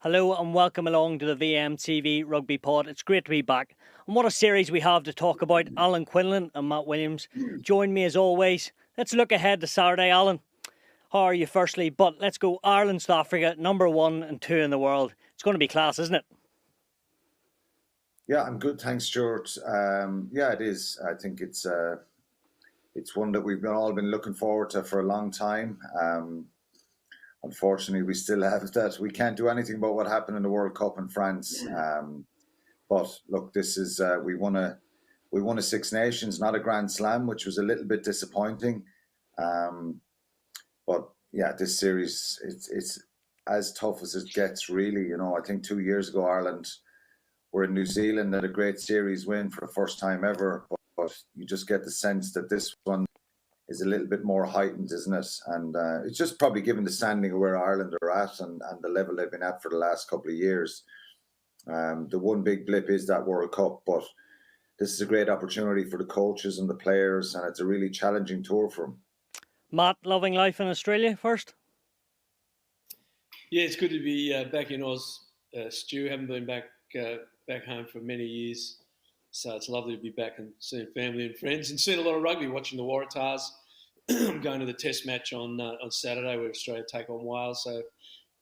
Hello and welcome along to the VMTV Rugby Pod. It's great to be back. And what a series we have to talk about. Alan Quinlan and Matt Williams join me as always. Let's look ahead to Saturday, Alan. How are you firstly? But let's go Ireland, South Africa, number 1 and 2 in the world. It's going to be class, isn't it? Yeah, I'm good. Thanks, Stuart. Yeah, it is. I think it's one that we've all been looking forward to for a long time. Unfortunately, we still have that. We can't do anything about what happened in the World Cup in France. But look, this is we won a Six Nations, not a Grand Slam, which was a little bit disappointing. But yeah, this series it's as tough as it gets, really. You know, I think 2 years ago Ireland were in New Zealand, had a great series win for the first time ever. But you just get the sense that this one is a little bit more heightened, isn't it? And it's just probably given the standing of where Ireland are at and the level they've been at for the last couple of years. The one big blip is that World Cup, but this is a great opportunity for the coaches and the players, and it's a really challenging tour for them. Matt, loving life in Australia first? Yeah, it's good to be back in Oz, Stu. Haven't been back home for many years. So it's lovely to be back and seeing family and friends and seeing a lot of rugby, watching the Waratahs. I'm going to the test match on Saturday where Australia take on Wales. So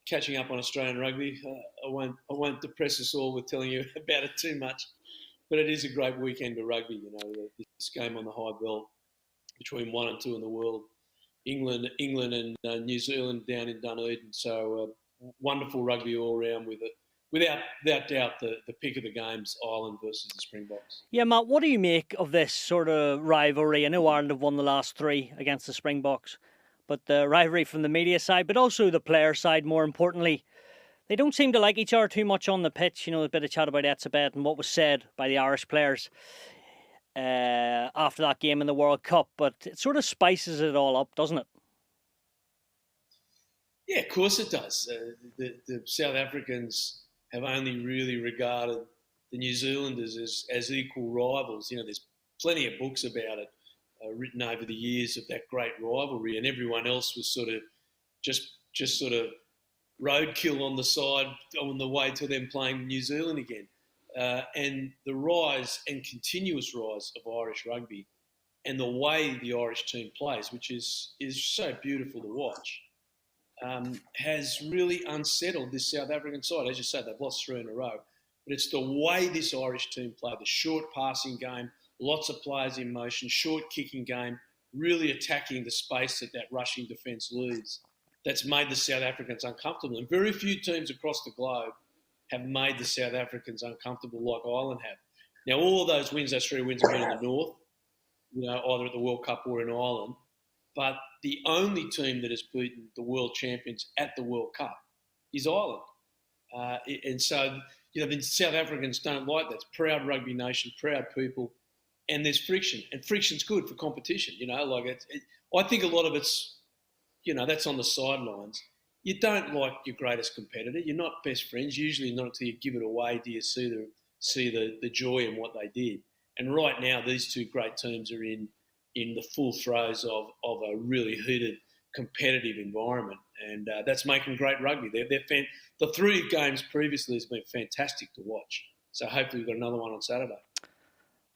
catching up on Australian rugby. I won't depress us all with telling you about it too much. But it is a great weekend of rugby, you know, this game on the high belt between 1 and 2 in the world. England and New Zealand down in Dunedin. So wonderful rugby all around with it. Without doubt, the pick of the game's Ireland versus the Springboks. Yeah, Matt, what do you make of this sort of rivalry? I know Ireland have won the last 3 against the Springboks, but the rivalry from the media side, but also the player side, more importantly, they don't seem to like each other too much on the pitch. You know, a bit of chat about Etzebeth and what was said by the Irish players after that game in the World Cup, but it sort of spices it all up, doesn't it? Yeah, of course it does. The South Africans have only really regarded the New Zealanders as equal rivals. You know, there's plenty of books about it written over the years of that great rivalry, and everyone else was sort of just sort of roadkill on the side on the way to them playing New Zealand again. And the rise and continuous rise of Irish rugby and the way the Irish team plays, which is so beautiful to watch, has really unsettled this South African side. As you say, they've lost 3 in a row. But it's the way this Irish team play, the short passing game, lots of players in motion, short kicking game, really attacking the space that rushing defence leaves. That's made the South Africans uncomfortable. And very few teams across the globe have made the South Africans uncomfortable like Ireland have. Now, all of those wins, those 3 wins have been in the north, you know, either at the World Cup or in Ireland. But the only team that has beaten the world champions at the World Cup is Ireland. And so, you know, the South Africans don't like that. It's proud rugby nation, proud people, and there's friction. And friction's good for competition, you know. Like I think a lot of it's, you know, that's on the sidelines. You don't like your greatest competitor. You're not best friends. Usually not until you give it away do you see the joy in what they did. And right now, these 2 great teams are in the full throes of a really heated, competitive environment. And that's making great rugby. The 3 games previously has been fantastic to watch. So hopefully we've got another one on Saturday.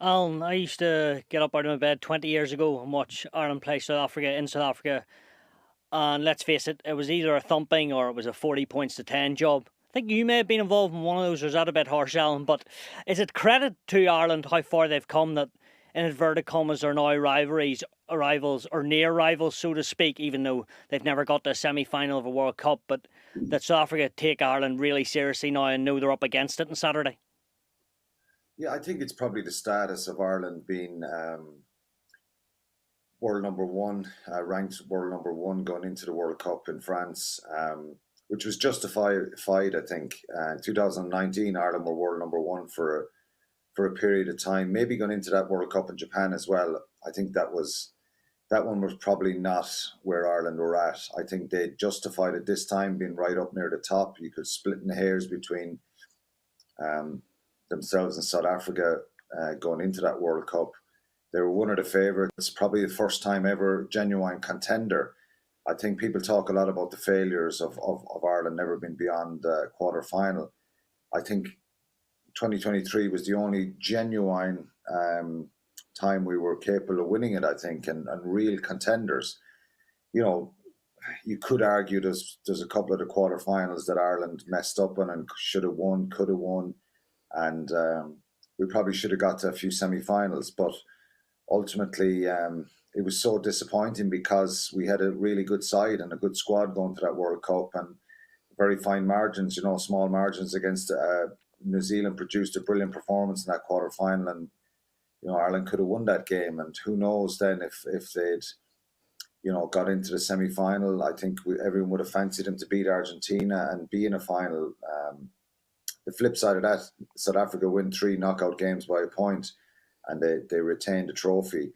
Alan, I used to get up out of my bed 20 years ago and watch Ireland play South Africa in South Africa. And let's face it, it was either a thumping or it was a 40 points to 10 job. I think you may have been involved in one of those, or is that a bit harsh, Alan? But is it credit to Ireland how far they've come that, in inverted commas, are now rivals or near rivals, so to speak, even though they've never got to a semi-final of a World Cup, but that South Africa take Ireland really seriously now and know they're up against it on Saturday? Yeah, I think it's probably the status of Ireland being world number 1, ranked world number 1 going into the World Cup in France, which was justified, I think. In 2019, Ireland were world number 1 for a period of time, maybe going into that World Cup in Japan as well. I think that one was probably not where Ireland were at. I think they justified it this time being right up near the top. You could split in the hairs between themselves and South Africa going into that World Cup. They were one of the favourites, probably the first time ever genuine contender I think people talk a lot about the failures of Ireland never been beyond the quarter final. I think 2023 was the only genuine time we were capable of winning it, I think, and real contenders. You know, you could argue there's a couple of the quarterfinals that Ireland messed up on and should have won, could have won, and we probably should have got to a few semi-finals. But ultimately, it was so disappointing because we had a really good side and a good squad going to that World Cup, and very fine margins, small margins against New Zealand produced a brilliant performance in that quarter final, and Ireland could have won that game. And who knows then if they'd got into the semi-final. I think everyone would have fancied them to beat Argentina and be in a final. The flip side of that, South Africa win 3 knockout games by a point, and they retained the trophy.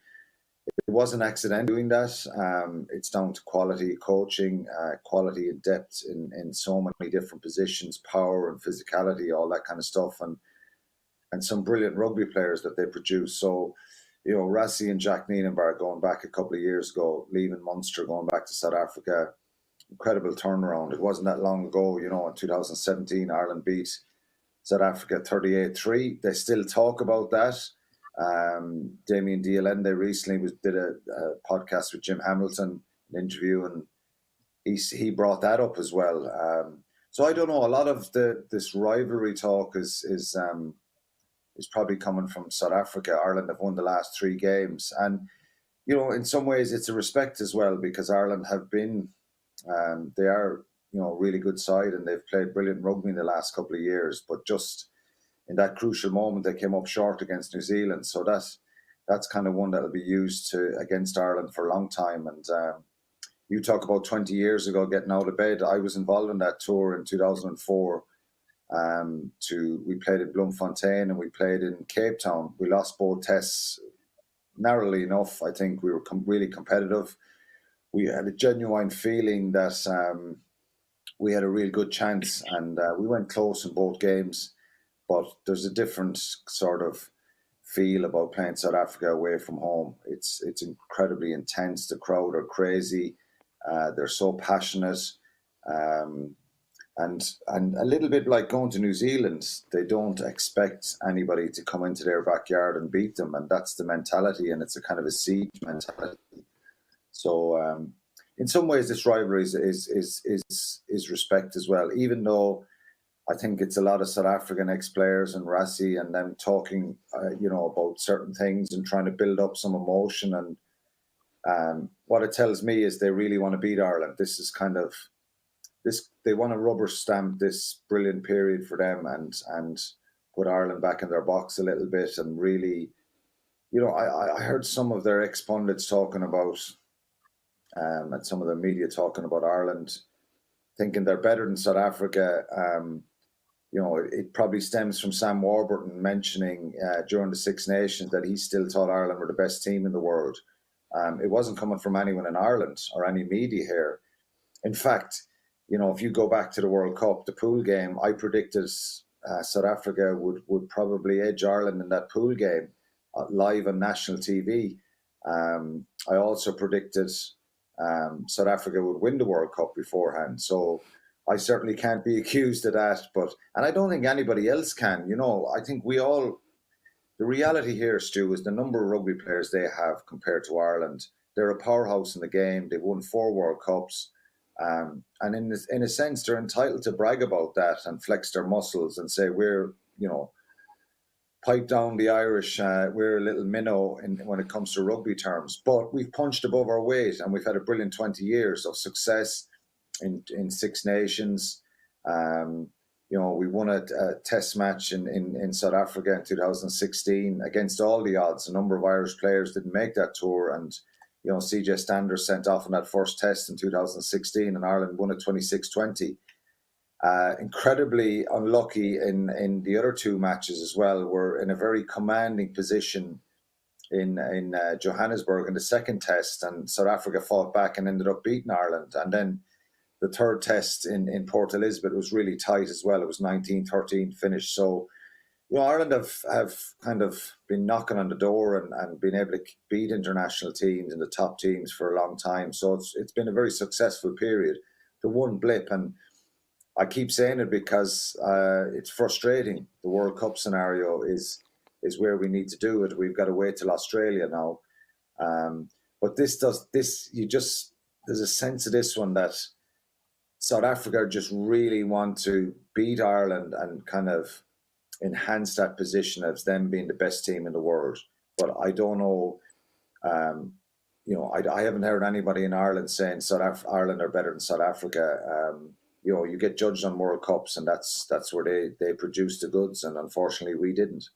It wasn't accidental doing that. It's down to quality coaching, quality and depth in so many different positions, power and physicality, all that kind of stuff, and some brilliant rugby players that they produce. So, Rassie and Jack Nienaber going back a couple of years ago, leaving Munster, going back to South Africa, incredible turnaround. It wasn't that long ago, in 2017, Ireland beat South Africa 38-3. They still talk about that. Damien Dialende recently did a podcast with Jim Hamilton, an interview, and he brought that up as well. So I don't know. A lot of this rivalry talk is probably coming from South Africa. Ireland have won the last 3 games, and in some ways it's a respect as well, because Ireland have been they are a really good side, and they've played brilliant rugby in the last couple of years, but just in that crucial moment, they came up short against New Zealand. So that's kind of one that will be used against Ireland for a long time. And you talk about 20 years ago getting out of bed. I was involved in that tour in 2004. We played in Bloemfontein and we played in Cape Town. We lost both tests narrowly enough. I think we were really competitive. We had a genuine feeling that we had a real good chance, and we went close in both games. But there's a different sort of feel about playing South Africa away from home. It's incredibly intense. The crowd are crazy. They're so passionate. And a little bit like going to New Zealand, they don't expect anybody to come into their backyard and beat them. And that's the mentality, and it's a kind of a siege mentality. So in some ways, this rivalry is respect as well, even though I think it's a lot of South African ex-players and Rassie and them talking, about certain things and trying to build up some emotion. And what it tells me is they really want to beat Ireland. This is kind of they want to rubber stamp this brilliant period for them and put Ireland back in their box a little bit. And really, I heard some of their ex-pundits talking about, and some of the media talking about Ireland, thinking they're better than South Africa. It probably stems from Sam Warburton mentioning during the Six Nations that he still thought Ireland were the best team in the world. It wasn't coming from anyone in Ireland or any media here. In fact, if you go back to the World Cup, the pool game, I predicted South Africa would probably edge Ireland in that pool game live on national TV. I also predicted South Africa would win the World Cup beforehand. So I certainly can't be accused of that, and I don't think anybody else can. I think the reality here, Stu, is the number of rugby players they have compared to Ireland. They're a powerhouse in the game. They've won 4 World Cups. And in a sense, they're entitled to brag about that and flex their muscles and say, we're, pipe down the Irish, we're a little minnow when it comes to rugby terms. But we've punched above our weight, and we've had a brilliant 20 years of success in Six Nations. We won a test match in South Africa in 2016 against all the odds. A number of Irish players didn't make that tour, and CJ Stander sent off in that first test in 2016, and Ireland won it 26-20. Incredibly unlucky in the other 2 matches as well. We're in a very commanding position in Johannesburg in the second test, and South Africa fought back and ended up beating Ireland. And then the third test in Port Elizabeth was really tight as well. It was 19-13 finish. So, Well, Ireland have kind of been knocking on the door and been able to beat international teams and the top teams for a long time. So it's been a very successful period. The one blip, and I keep saying it because it's frustrating. The World Cup scenario is where we need to do it. We've got to wait till Australia now. But there's a sense of this one that South Africa just really want to beat Ireland and kind of enhance that position as them being the best team in the world. But I don't know. I haven't heard anybody in Ireland saying Ireland are better than South Africa. You get judged on World Cups, and that's where they produce the goods, and unfortunately we didn't.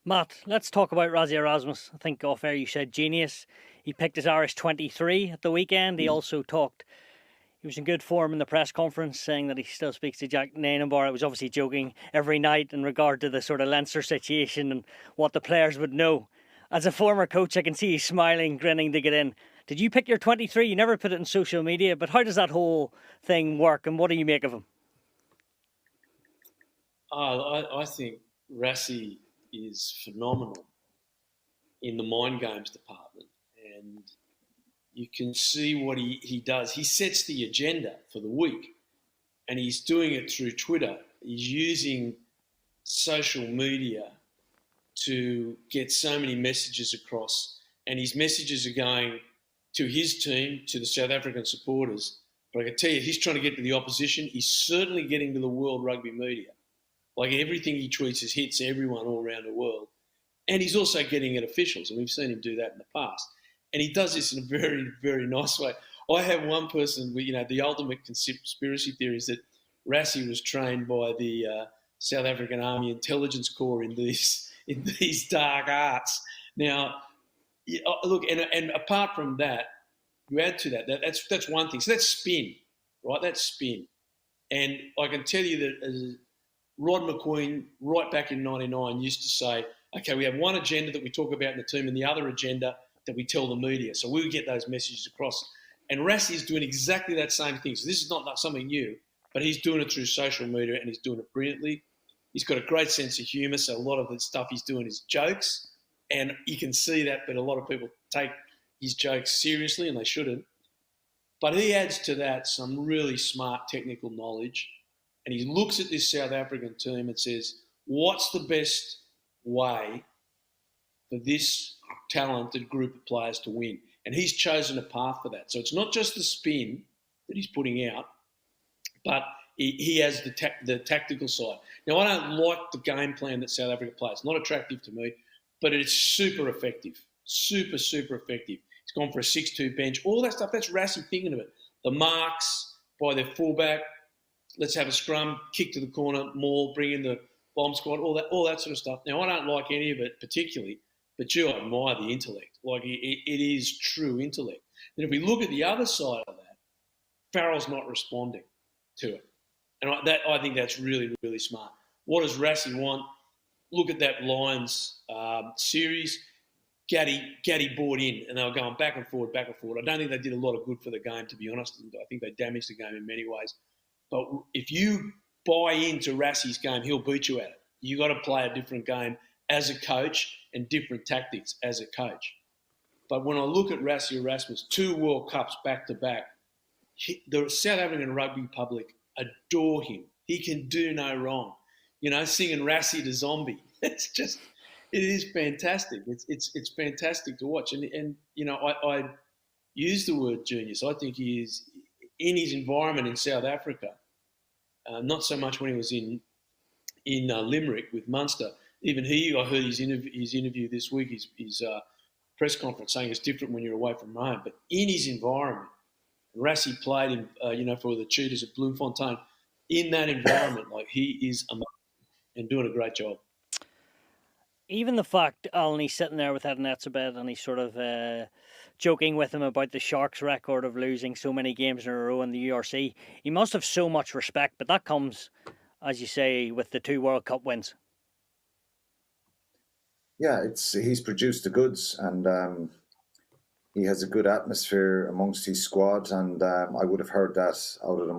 Matt, let's talk about Rassie Erasmus. I think off air you said genius. He picked his Irish 23 at the weekend. He also talked. He was in good form in the press conference, saying that he still speaks to Jack Nainenbar. I was obviously joking every night in regard to the sort of Leinster situation and what the players would know. As a former coach, I can see you smiling, grinning to get in. Did you pick your 23? You never put it in social media, but how does that whole thing work, and what do you make of him? I think Rassie is phenomenal in the mind games department, and you can see what he does. He sets the agenda for the week, and he's doing it through Twitter. He's using social media to get so many messages across, and his messages are going to his team, to the South African supporters. But I can tell you, he's trying to get to the opposition. He's certainly getting to the world rugby media. Like, everything he tweets hits everyone all around the world. And he's also getting at officials, and we've seen him do that in the past. And he does this in a very, very nice way. I have one person, the ultimate conspiracy theory is that Rassie was trained by the South African Army Intelligence Corps in these dark arts. Now, look, and apart from that, you add to that's one thing. So that's spin, right? That's spin. And I can tell you that Rod McQueen, right back in '99, used to say, okay, we have one agenda that we talk about in the team and the other agenda that we tell the media. So we'll get those messages across. And Rassie is doing exactly that same thing. So this is not something new, but he's doing it through social media, and he's doing it brilliantly. He's got a great sense of humour, so a lot of the stuff he's doing is jokes, and you can see that, but a lot of people take his jokes seriously, and they shouldn't. But he adds to that some really smart technical knowledge, and he looks at this South African team and says, what's the best way for this talented group of players to win? And he's chosen a path for that. So it's not just the spin that he's putting out, but he has the tactical side. Now, I don't like the game plan that South Africa plays. It's not attractive to me, but it's super effective. Super, super effective. It's gone for a 6-2 bench. All that stuff, that's Rassie thinking of it. The marks by their fullback, let's have a scrum, kick to the corner, maul, bring in the bomb squad, all that sort of stuff. Now, I don't like any of it particularly, but I admire the intellect. Like, it is true intellect. And if we look at the other side of that, Farrell's not responding to it. And I think that's really, really smart. What does Rassie want? Look at that Lions series. Gaddy bought in, and they were going back and forward. I don't think they did a lot of good for the game, to be honest. I think they damaged the game in many ways. But if you buy into Rassie's game, he'll beat you at it. You got to play a different game as a coach and different tactics as a coach. But when I look at Rassie Erasmus, 2 World Cups back to back, the South African rugby public adore him. He can do no wrong. Singing Rassie the Zombie. It is fantastic. It's fantastic to watch. And I use the word genius. I think he is, in his environment in South Africa, not so much when he was in Limerick with Munster. Even I heard his interview this week, his press conference, saying it's different when you're away from home. But in his environment, Rassie played for the Cheetahs at Bloemfontein. In that environment, he is amazing and doing a great job. Even the fact, Alan, he's sitting there with Ed Netzebed and he's sort of joking with him about the Sharks' record of losing so many games in a row in the URC. He must have so much respect, but that comes, as you say, with the 2 World Cup wins. Yeah, he's produced the goods, and he has a good atmosphere amongst his squad. And I would have heard that out of the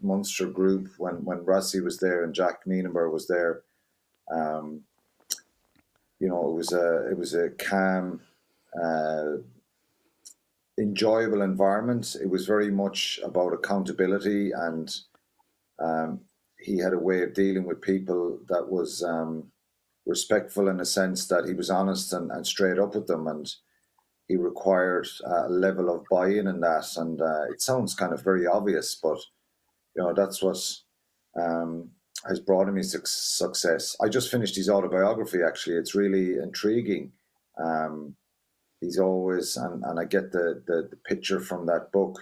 Munster group when Rassie was there and Jack Nienenberg was there. You know, it was a calm, enjoyable environment. It was very much about accountability, and he had a way of dealing with people that was respectful, in a sense that he was honest and straight up with them, and he required a level of buy-in in that. And it sounds kind of very obvious, but you know, that's what has brought him his success. I just finished his autobiography, actually. It's really intriguing. He's always, and I get the picture from that book,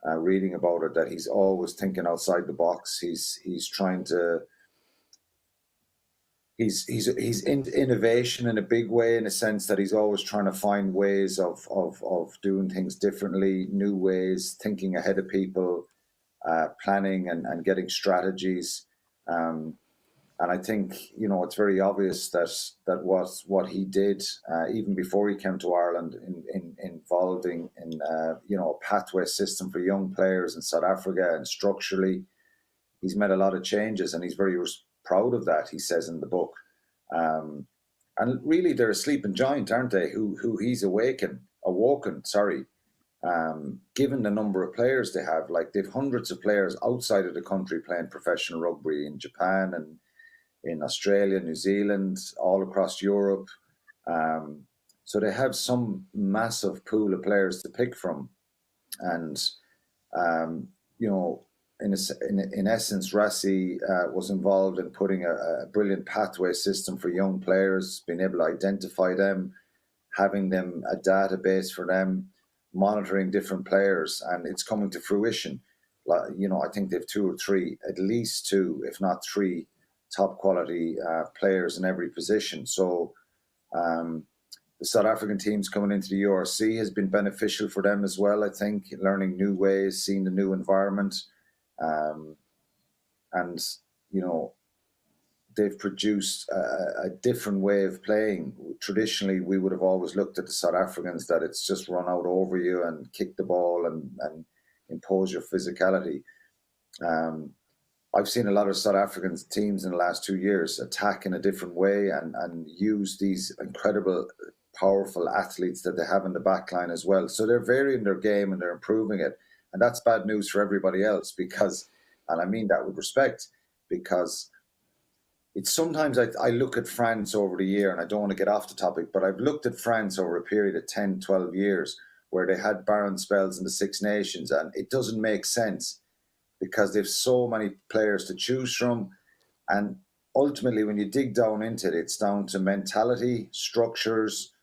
reading about it, that he's always thinking outside the box. He's trying to, he's in innovation in a big way, in a sense that he's always trying to find ways of doing things differently, new ways, thinking ahead of people, planning and getting strategies. And I think, you know, it's very obvious that was what he did, even before he came to Ireland, involving in you know, a pathway system for young players in South Africa, and structurally, he's made a lot of changes, and he's very proud of that, he says in the book. And really, they're a sleeping giant, aren't they? Who he's awoken. Given the number of players they have, like they've hundreds of players outside of the country playing professional rugby in Japan and in Australia, New Zealand, all across Europe. So they have some massive pool of players to pick from. And, you know, in essence, Rassie was involved in putting a brilliant pathway system for young players, being able to identify them, having them a database for them, monitoring different players, and it's coming to fruition. You know, I think they've two or three, at least two, if not three, top quality players in every position. So the South African teams coming into the URC has been beneficial for them as well, I think, learning new ways, seeing the new environment. And, you know, they've produced a different way of playing. Traditionally, we would have always looked at the South Africans that it's just run out over you and kick the ball and impose your physicality. I've seen a lot of South African teams in the last 2 years attack in a different way and use these incredible, powerful athletes that they have in the back line as well. So they're varying their game and they're improving it. And that's bad news for everybody else, because, and I mean that with respect, because it's sometimes I look at France over the year, and I don't want to get off the topic, but I've looked at France over a period of 10, 12 years where they had barren spells in the Six Nations, and it doesn't make sense because they've so many players to choose from. And ultimately, when you dig down into it, it's down to mentality, structures,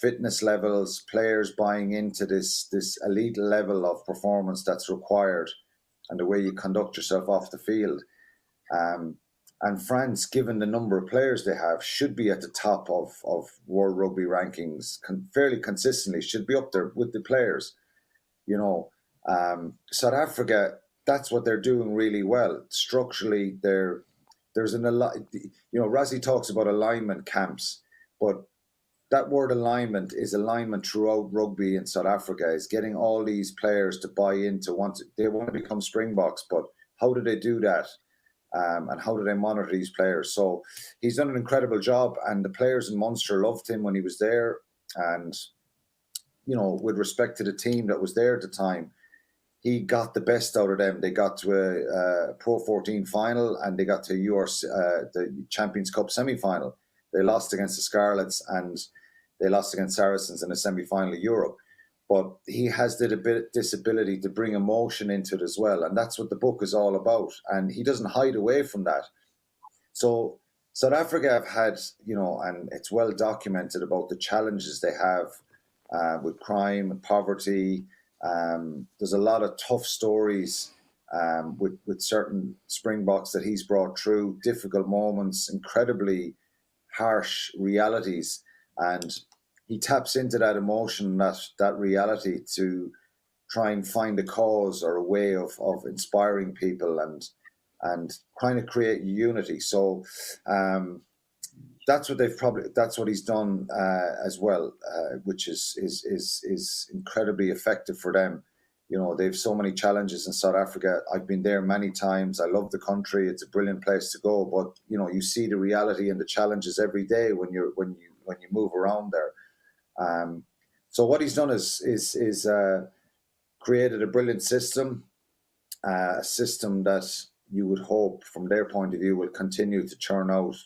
fitness levels, players buying into this elite level of performance that's required, and the way you conduct yourself off the field. And France, given the number of players they have, should be at the top of World Rugby rankings fairly consistently, should be up there with the players. You know, South Africa, that's what they're doing really well. Structurally, there's you know, Rassie talks about alignment camps, but that word alignment is alignment throughout rugby in South Africa, is getting all these players to buy into they want to become Springboks, but how do they do that? And how do they monitor these players? So he's done an incredible job, and the players in Munster loved him when he was there. And, you know, with respect to the team that was there at the time, he got the best out of them. They got to a Pro 14 final, and they got to the Champions Cup semi-final. They lost against the Scarlets, and they lost against Saracens in the semi-final of Europe. But he has this ability to bring emotion into it as well. And that's what the book is all about. And he doesn't hide away from that. So South Africa have had, you know, and it's well documented about the challenges they have with crime and poverty. There's a lot of tough stories with certain Springboks that he's brought through, difficult moments, incredibly harsh realities. And he taps into that emotion, that reality, to try and find a cause or a way of inspiring people and trying to create unity. So that's what he's done as well, which is incredibly effective for them. You know, they've so many challenges in South Africa. I've been there many times. I love the country. It's a brilliant place to go. But you know, you see the reality and the challenges every day when you move around there. So what he's done is created a brilliant system, a system that you would hope, from their point of view, will continue to churn out.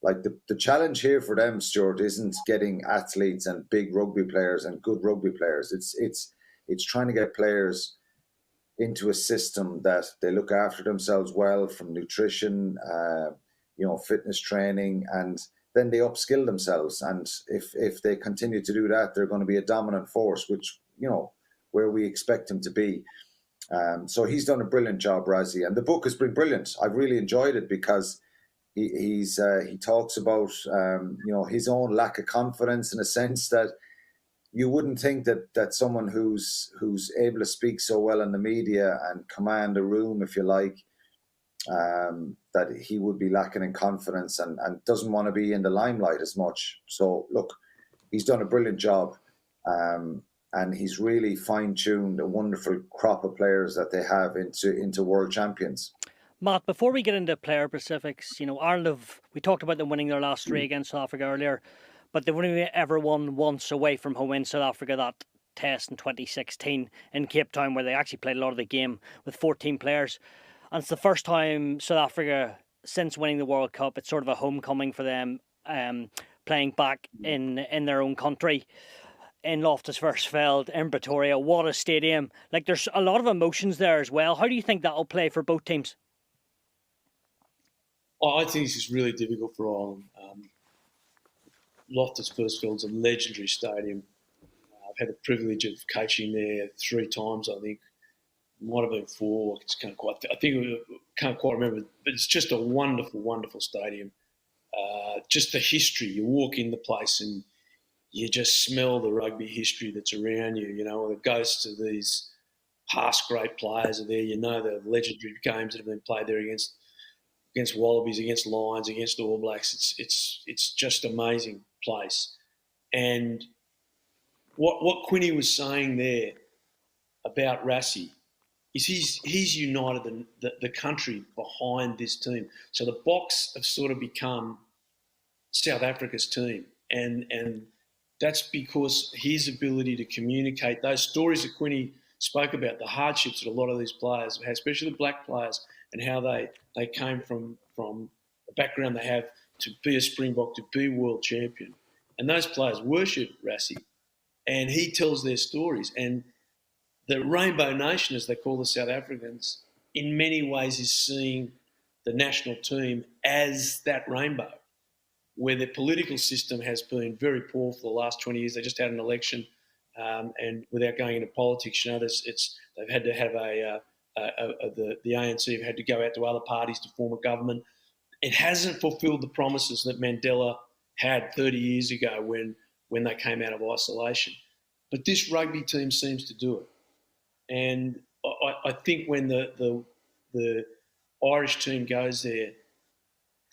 Like the challenge here for them, Stuart, isn't getting athletes and big rugby players and good rugby players. It's trying to get players into a system that they look after themselves well, from nutrition, fitness training, and then they upskill themselves. And if they continue to do that, they're going to be a dominant force, which, you know, where we expect them to be. So he's done a brilliant job, Rassie, and the book has been brilliant. I've really enjoyed it because he talks about his own lack of confidence, in a sense that you wouldn't think that someone who's able to speak so well in the media and command a room, if you like, that he would be lacking in confidence and doesn't want to be in the limelight as much. So look, he's done a brilliant job, and he's really fine-tuned a wonderful crop of players that they have into world champions. Matt, before we get into player specifics, you know, Ireland we talked about them winning their last three against South Africa earlier, but they've only ever won once away from home in South Africa, that test in 2016 in Cape Town, where they actually played a lot of the game with 14 players. And it's the first time South Africa, since winning the World Cup, it's sort of a homecoming for them, playing back in their own country, in Loftus-Versfeld, in Pretoria. What a stadium. Like, there's a lot of emotions there as well. How do you think that'll play for both teams? I think this is really difficult for Ireland. Loftus-Versfeld's a legendary stadium. I've had the privilege of coaching there 3 times, I think. Might have been 4. Can't quite remember. But it's just a wonderful, wonderful stadium. Just the history. You walk in the place and you just smell the rugby history that's around you. You know, the ghosts of these past great players are there. You know, the legendary games that have been played there against Wallabies, against Lions, against All Blacks. It's just an amazing place. And what Quinny was saying there about Rassie is he's united the country behind this team. So the Boks have sort of become South Africa's team, and that's because his ability to communicate those stories that Quinny spoke about, the hardships that a lot of these players have had, especially the black players, and how they came from the background they have to be a Springbok, to be world champion. And those players worship Rassie, and he tells their stories. And the Rainbow Nation, as they call the South Africans, in many ways is seeing the national team as that rainbow, where the political system has been very poor for the last 20 years. They just had an election, and without going into politics, you know, they've had to have the ANC have had to go out to other parties to form a government. It hasn't fulfilled the promises that Mandela had 30 years ago when they came out of isolation. But this rugby team seems to do it. And I think when the Irish team goes there,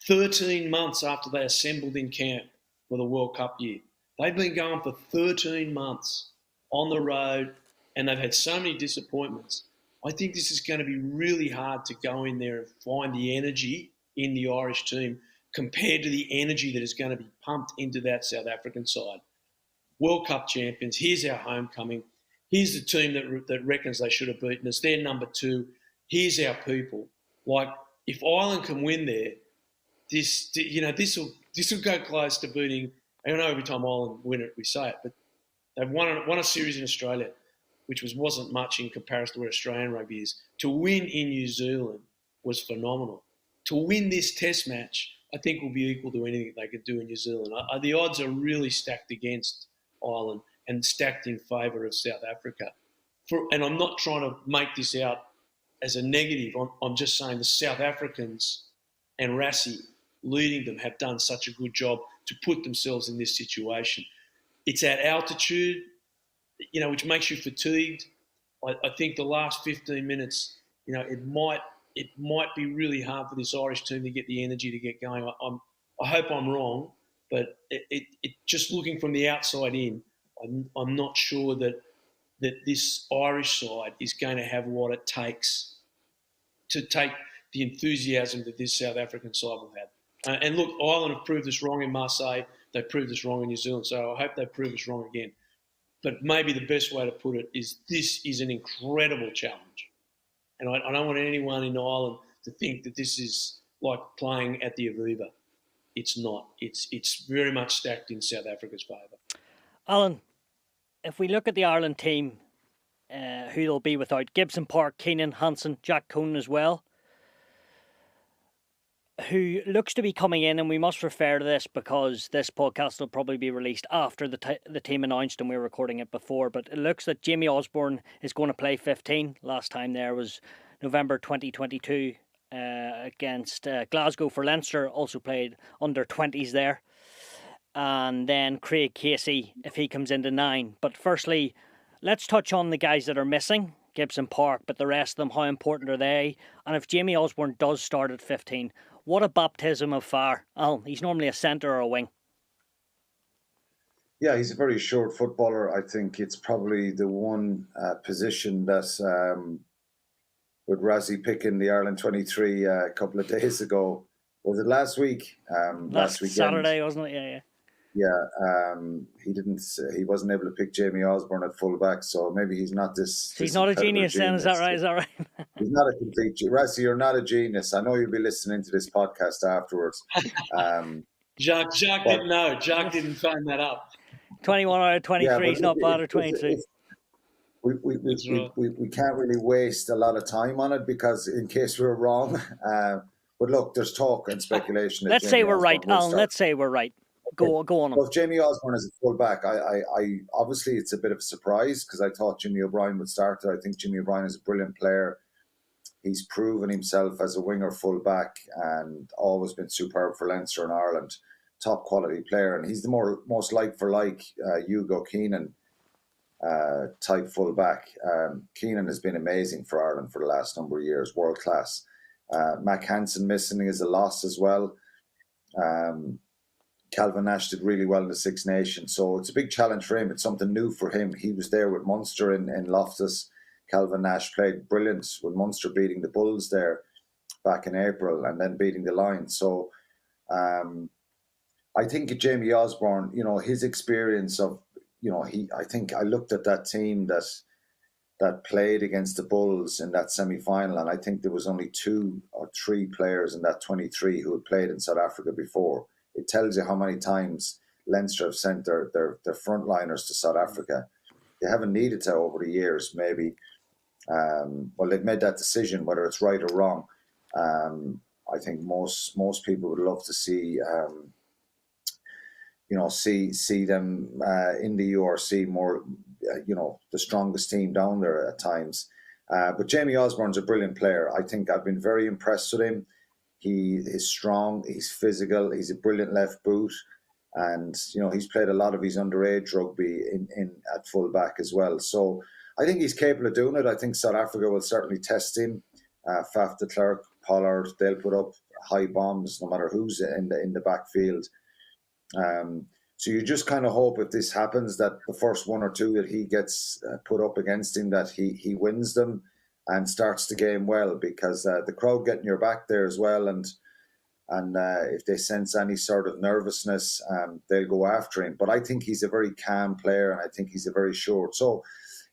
13 months after they assembled in camp for the World Cup year, they've been going for 13 months on the road, and they've had so many disappointments. I think this is going to be really hard to go in there and find the energy in the Irish team compared to the energy that is going to be pumped into that South African side. World Cup champions, here's our homecoming. Here's the team that reckons they should have beaten us. They're number 2. Here's our people. Like, if Ireland can win there, this will go close to beating. I know every time Ireland win it, we say it, but they've won a series in Australia, which wasn't much in comparison to where Australian rugby is. To win in New Zealand was phenomenal. To win this Test match, I think, will be equal to anything they could do in New Zealand. The odds are really stacked against Ireland and stacked in favour of South Africa. And I'm not trying to make this out as a negative. I'm just saying the South Africans and Rassie leading them have done such a good job to put themselves in this situation. It's at altitude, you know, which makes you fatigued. I think the last 15 minutes, you know, it might be really hard for this Irish team to get the energy to get going. I hope I'm wrong, but it just looking from the outside in, I'm not sure that that this Irish side is going to have what it takes to take the enthusiasm that this South African side will have. And look, Ireland have proved us wrong in Marseille. They proved us wrong in New Zealand. So I hope they prove us wrong again. But maybe the best way to put it is this is an incredible challenge. And I don't want anyone in Ireland to think that this is like playing at the Aviva. It's not. It's very much stacked in South Africa's favour. Alan, if we look at the Ireland team, who they'll be without Gibson Park, Keenan, Hansen, Jack Conan as well, who looks to be coming in, and we must refer to this because this podcast will probably be released after the team announced and we were recording it before, but it looks that Jamie Osborne is going to play 15. Last time there was November 2022 against Glasgow for Leinster, also played under 20s there. And then Craig Casey, if he comes into 9. But firstly, let's touch on the guys that are missing, Gibson Park, but the rest of them, how important are they? And if Jamie Osborne does start at 15, what a baptism of fire. Alan, he's normally a centre or a wing. Yeah, he's a very short footballer. I think it's probably the one position that, with Rassie picking the Ireland 23 a couple of days ago, was it last week? Last weekend. Saturday, wasn't it? Yeah. Yeah, he wasn't able to pick Jamie Osborne at fullback, so maybe he's not this. So he's not a genius then, is that right? He's not a complete Rassie, you're not a genius. I know you'll be listening to this podcast afterwards. Jacques didn't know. Jacques didn't find that up. 21 out of 23 is not bad, or 22. We can't really waste a lot of time on it because in case we're wrong. But look, there's talk and speculation. Let's say we're right, Alan. Let's say we're right. Go on. Well, Jamie Osborne as a fullback, I obviously it's a bit of a surprise because I thought Jimmy O'Brien would start there. I think Jimmy O'Brien is a brilliant player. He's proven himself as a winger fullback and always been superb for Leinster and Ireland. Top quality player, and he's the most like for like Hugo Keenan type fullback. Keenan has been amazing for Ireland for the last number of years, world class. Mac Hansen missing is a loss as well. Calvin Nash did really well in the Six Nations, so it's a big challenge for him. It's something new for him. He was there with Munster in Loftus. Calvin Nash played brilliant with Munster beating the Bulls there back in April and then beating the Lions. So I think Jamie Osborne, his experience of, I think I looked at that team that played against the Bulls in that semi-final, and I think there was only 2 or 3 players in that 23 who had played in South Africa before. It tells you how many times Leinster have sent their frontliners to South Africa. They haven't needed to over the years, maybe. Well, they've made that decision, whether it's right or wrong. I think most people would love to see, see them in the URC more, the strongest team down there at times. But Jamie Osborne's a brilliant player. I think I've been very impressed with him. He is strong, he's physical, he's a brilliant left boot. And, he's played a lot of his underage rugby in at full-back as well. So I think he's capable of doing it. I think South Africa will certainly test him. Faf de Klerk, Pollard, they'll put up high bombs no matter who's in the backfield. So you just kind of hope if this happens that the first 1 or 2 that he gets put up against him, that he wins them and starts the game well, because the crowd getting your back there as well, and if they sense any sort of nervousness, they'll go after him. But I think he's a very calm player, and I think he's a very short. So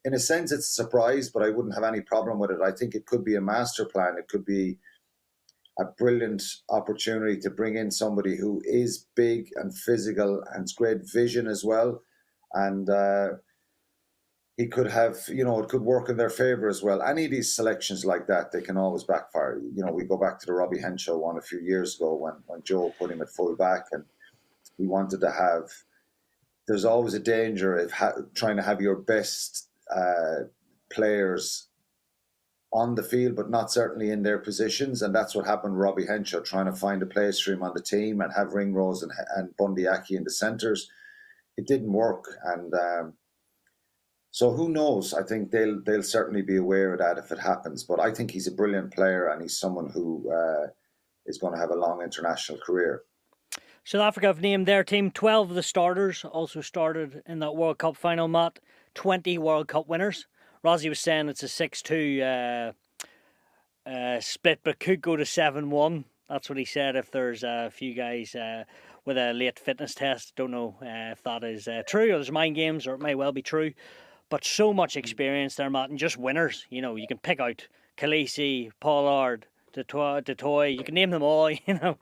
in a sense, it's a surprise, but I wouldn't have any problem with it. I think it could be a master plan. It could be a brilliant opportunity to bring in somebody who is big and physical and has great vision as well. And he could have, it could work in their favour as well. Any of these selections like that, they can always backfire. We go back to the Robbie Henshaw one a few years ago when Joe put him at full back and he wanted to have, there's always a danger of trying to have your best players on the field, but not certainly in their positions. And that's what happened with Robbie Henshaw, trying to find a place for him on the team and have Ringrose and Bundy Aki in the centres. It didn't work. And so who knows? I think they'll certainly be aware of that if it happens. But I think he's a brilliant player, and he's someone who is going to have a long international career. South Africa have named their team. 12 of the starters also started in that World Cup final, Matt. 20 World Cup winners. Rassie was saying it's a 6-2 split, but could go to 7-1. That's what he said if there's a few guys with a late fitness test. Don't know if that is true or there's mind games, or it may well be true. But so much experience there, Matt, and just winners. You know, you can pick out Khaleesi, Pollard, Detoy. You can name them all, you know.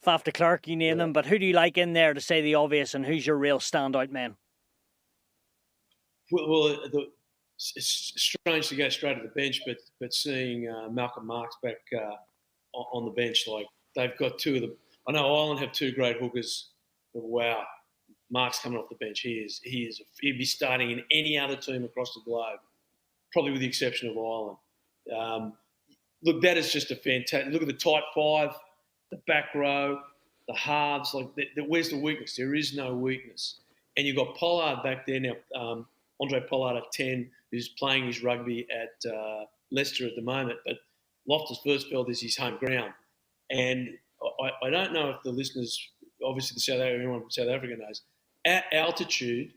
Faf de Klerk, you name them. But who do you like in there, to say the obvious, and who's your real standout man? Well, it's strange to go straight to the bench, but seeing Malcolm Marx back on the bench, like they've got two of them. I know Ireland have two great hookers, but wow, Marx coming off the bench, he'd be starting in any other team across the globe, probably with the exception of Ireland. Look, that is just a fantastic. Look at the tight five, the back row, the halves. Like, where's the weakness? There is no weakness. And you've got Pollard back there now. Andre Pollard at 10, who's playing his rugby at Leicester at the moment, but Loftus-Versfeld is his home ground. And I don't know if the listeners, obviously everyone from South Africa knows, at altitude,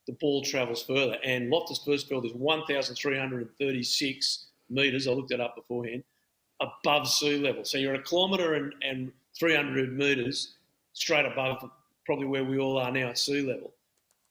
the ball travels further. And Loftus-Versfeld is 1,336 metres, I looked that up beforehand, above sea level. So you're a kilometre and 300 metres straight above probably where we all are now at sea level.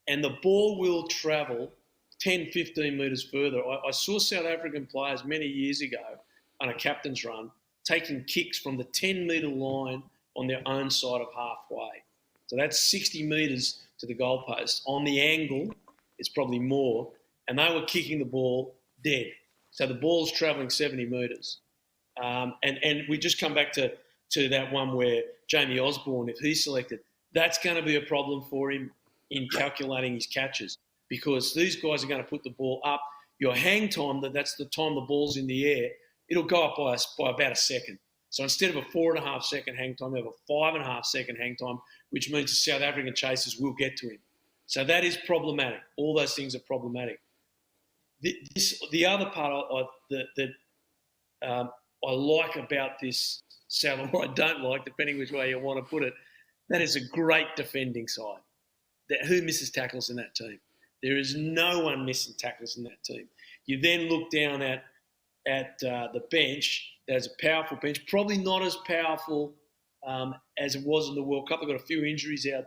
And the ball will travel 10, 15 metres further. I saw South African players many years ago on a captain's run taking kicks from the 10-metre line on their own side of halfway. So that's 60 metres to the goalpost. On the angle, it's probably more. And they were kicking the ball dead. So the ball's travelling 70 metres. And we just come back to that one where Jamie Osborne, if he's selected, that's going to be a problem for him in calculating his catches, because these guys are going to put the ball up. Your hang time, that's the time the ball's in the air, it'll go up by about a second. So instead of a 4.5 second hang time, you have a 5.5 second hang time, which means the South African chasers will get to him. So that is problematic. All those things are problematic. The other part that I like about this South, or I don't like, depending which way you want to put it, that is a great defending side. Who misses tackles in that team? There is no one missing tackles in that team. You then look down at the bench. There's a powerful bench, probably not as powerful as it was in the World Cup. They've got a few injuries out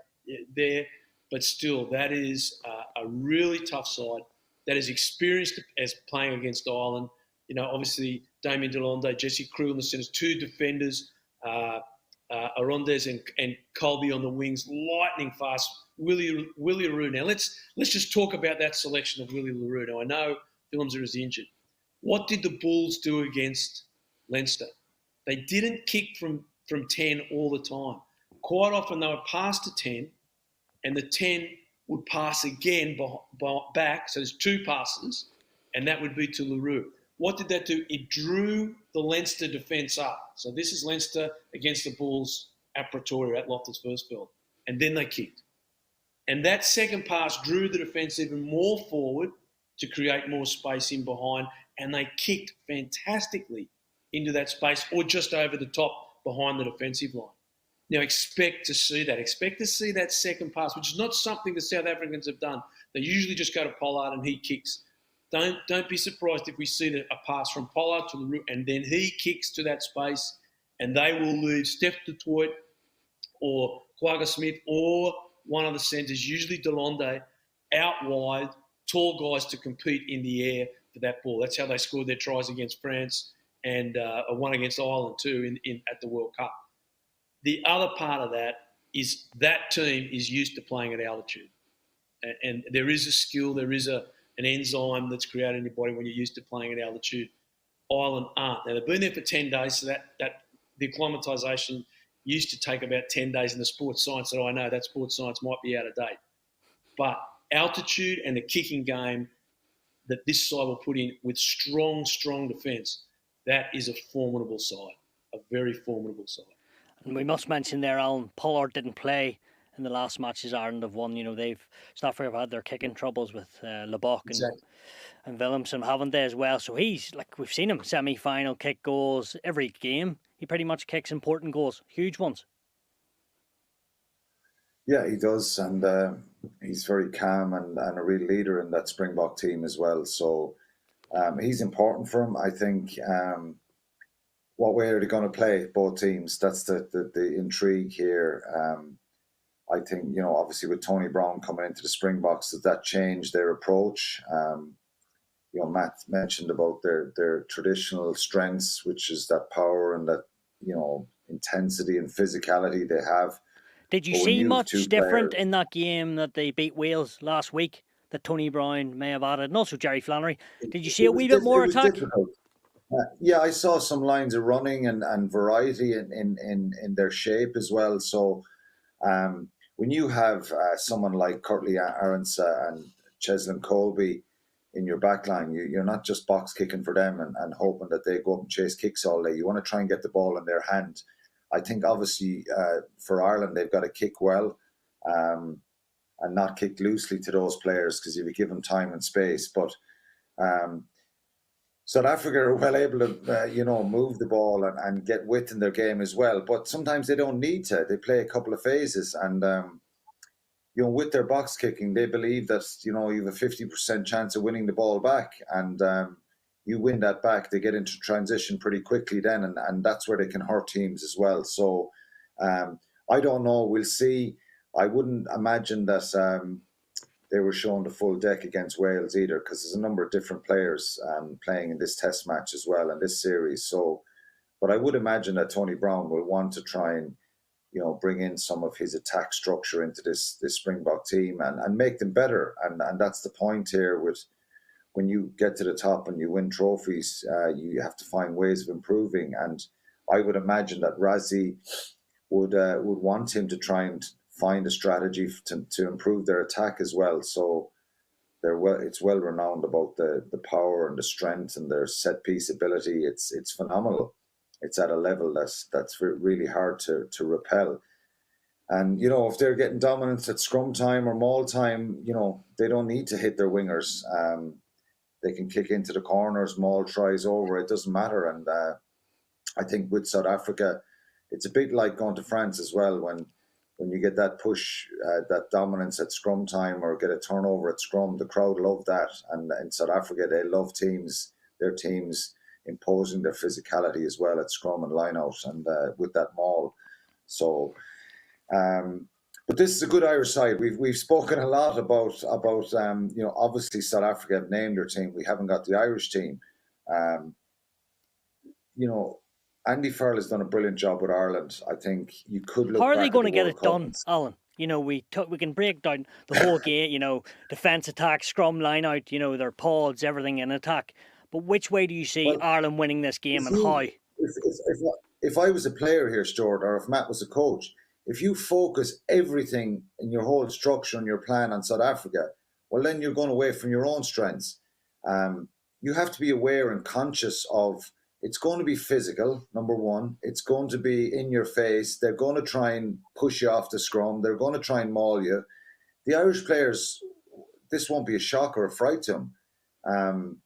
there, but still, that is a really tough side that is experienced as playing against Ireland. You know, obviously, Damien Delonde, Jesse Kriel in the centres, two defenders, Arondes and Colby on the wings, lightning fast. Willie le Roux. Now let's just talk about that selection of Willie le Roux. Now I know Williams is injured. What did the Bulls do against Leinster? They didn't kick from 10 all the time. Quite often they would pass to 10, and the 10 would pass again back. So there's two passes, and that would be to le Roux. What did that do? It drew the Leinster defence up. So this is Leinster against the Bulls at Pretoria at Loftus-Versfeld, and then they kicked. And that second pass drew the defence even more forward to create more space in behind, and they kicked fantastically into that space or just over the top behind the defensive line. Now expect to see that. Expect to see that second pass, which is not something the South Africans have done. They usually just go to Pollard and he kicks. Don't be surprised if we see a pass from Pollard to le Roux and then he kicks to that space, and they will leave Steph du Toit or Quagga Smith or one of the centres, usually Delonde, out wide, tall guys to compete in the air for that ball. That's how they scored their tries against France and one against Ireland too at the World Cup. The other part of that is that team is used to playing at altitude. And there is a skill, there is an enzyme that's created in your body when you're used to playing at altitude. Ireland aren't. Now, they've been there for 10 days, so that the acclimatisation used to take about 10 days in the sports science that I know. That sports science might be out of date. But altitude and the kicking game that this side will put in with strong defence, that is a formidable side, a very formidable side. And we must mention there, Alan, Pollard didn't play in the last matches Ireland have won. You know, South Africa have had their kicking troubles with Lebok and Willemsen, haven't they, as well? So he's, like, we've seen him, semi-final kick goals every game. He pretty much kicks important goals, huge ones. Yeah, he does, and he's very calm and a real leader in that Springbok team as well. So he's important for him. I think what way are they going to play, both teams? That's the intrigue here. I think, obviously with Tony Brown coming into the Springboks, that changed their approach. Matt mentioned about their traditional strengths, which is that power and that, intensity and physicality they have. Did you see much different in that game that they beat Wales last week that Tony Brown may have added, and also Jerry Flannery? Did you see a wee bit more attack? Yeah, I saw some lines of running and variety in their shape as well. So when you have someone like Curtly Arendse and Cheslin Colby in your back line, you're not just box kicking for them and hoping that they go up and chase kicks all day. You want to try and get the ball in their hand. I think obviously for Ireland, they've got to kick well and not kick loosely to those players because you give them time and space. But South Africa are well able to, move the ball and get width in their game as well. But sometimes they don't need to. They play a couple of phases and, with their box kicking, they believe that, you have a 50% chance of winning the ball back. And you win that back, they get into transition pretty quickly then. And that's where they can hurt teams as well. So I don't know. We'll see. I wouldn't imagine that they were shown the full deck against Wales either, because there's a number of different players playing in this test match as well in this series. So, but I would imagine that Tony Brown will want to try and, bring in some of his attack structure into this Springbok team and make them better. And that's the point here with when you get to the top and you win trophies, you have to find ways of improving. And I would imagine that Rassie would want him to try and find a strategy to improve their attack as well. So it's well renowned about the power and the strength and their set piece ability. It's phenomenal. It's at a level that's really hard to repel. And, if they're getting dominance at scrum time or maul time, they don't need to hit their wingers. They can kick into the corners, maul tries over, it doesn't matter. And I think with South Africa, it's a bit like going to France as well when you get that push, that dominance at scrum time or get a turnover at scrum, the crowd love that. And in South Africa, they love their teams imposing their physicality as well at scrum and line out and with that maul. So, but this is a good Irish side. We've spoken a lot about obviously South Africa have named their team. We haven't got the Irish team. Andy Farrell has done a brilliant job with Ireland. I think you could look. How are they going to get it done, Alan? We can break down the whole game. Defence, attack, scrum, line out. Their pods, everything in attack. But which way do you see Ireland winning this game and how? If I was a player here, Stuart, or if Matt was a coach, if you focus everything in your whole structure and your plan on South Africa, well, then you're going away from your own strengths. You have to be aware and conscious of it's going to be physical, number one. It's going to be in your face. They're going to try and push you off the scrum. They're going to try and maul you. The Irish players, this won't be a shock or a fright to them.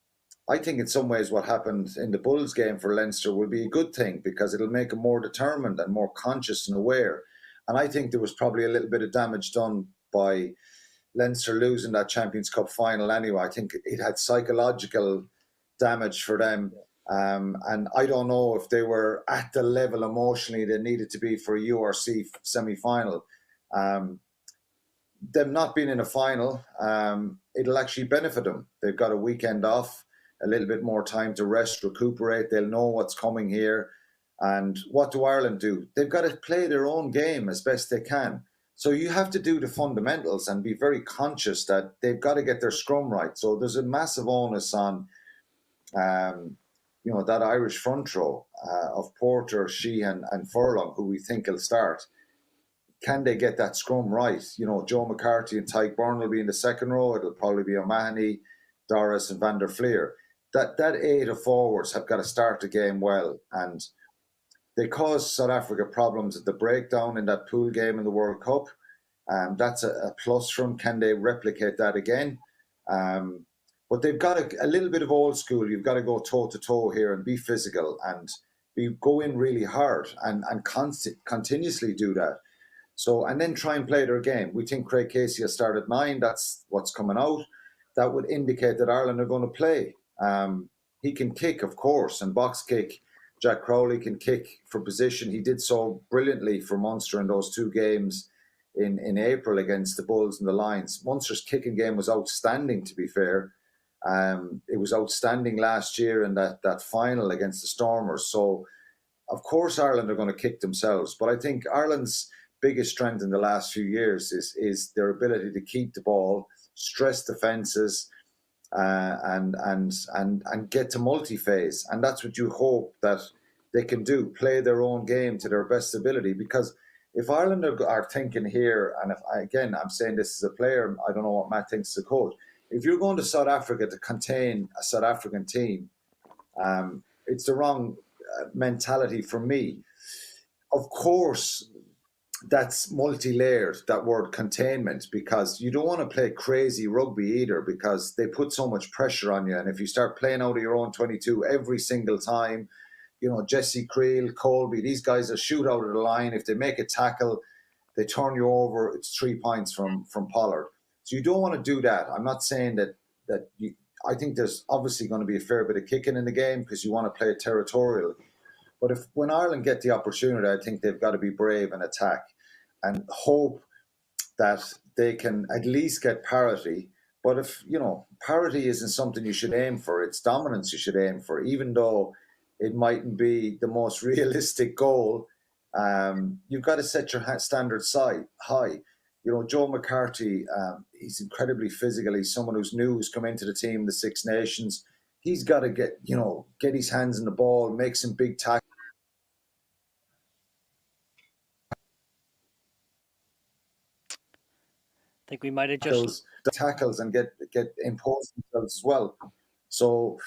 I think in some ways what happened in the Bulls game for Leinster will be a good thing because it'll make them more determined and more conscious and aware. And I think there was probably a little bit of damage done by Leinster losing that Champions Cup final anyway. I think it had psychological damage for them. And I don't know if they were at the level emotionally they needed to be for a URC semi-final. Them not being in a final, it'll actually benefit them. They've got a weekend off, a little bit more time to rest, recuperate. They'll know what's coming here. And what do Ireland do? They've got to play their own game as best they can. So you have to do the fundamentals and be very conscious that they've got to get their scrum right. So there's a massive onus on, that Irish front row of Porter, Sheehan and Furlong, who we think will start. Can they get that scrum right? Joe McCarthy and Tyke Byrne will be in the second row. It'll probably be O'Mahony, Doris and Van der Fleer. That 8 of forwards have got to start the game well. And they caused South Africa problems at the breakdown in that pool game in the World Cup. That's a plus from can they replicate that again? But they've got a little bit of old school. You've got to go toe-to-toe here and be physical and go in really hard and continuously do that. So, and then try and play their game. We think Craig Casey has started 9. That's what's coming out. That would indicate that Ireland are going to play. He can kick, of course, and box kick. Jack Crowley can kick for position. He did so brilliantly for Munster in those 2 games in April against the Bulls and the Lions. Munster's kicking game was outstanding, to be fair. It was outstanding last year in that final against the Stormers. So, of course, Ireland are going to kick themselves. But I think Ireland's biggest strength in the last few years is their ability to keep the ball, stress defences, and get to multi-phase. And that's what you hope that they can do, play their own game to their best ability. Because if Ireland are thinking here, and I'm saying this as a player, I don't know what Matt thinks as a coach, if you're going to South Africa to contain a South African team, it's the wrong mentality for me. Of course, that's multi-layered, that word containment, because you don't want to play crazy rugby either, because they put so much pressure on you. And if you start playing out of your own 22 every single time, Jesse Creel, Colby, these guys are shoot out of the line. If they make a tackle, they turn you over. It's 3 points from Pollard. So you don't want to do that. I'm not saying that I think there's obviously going to be a fair bit of kicking in the game because you want to play it territorial. But when Ireland get the opportunity, I think they've got to be brave and attack and hope that they can at least get parity. But if, parity isn't something you should aim for, it's dominance you should aim for, even though it mightn't be the most realistic goal. You've got to set your standards high. Joe McCarthy, he's incredibly physical. He's someone who's new, who's come into the team, the Six Nations. He's got to get his hands in the ball, make some big tackles. I think we might have just tackles and get imposed themselves as well. So,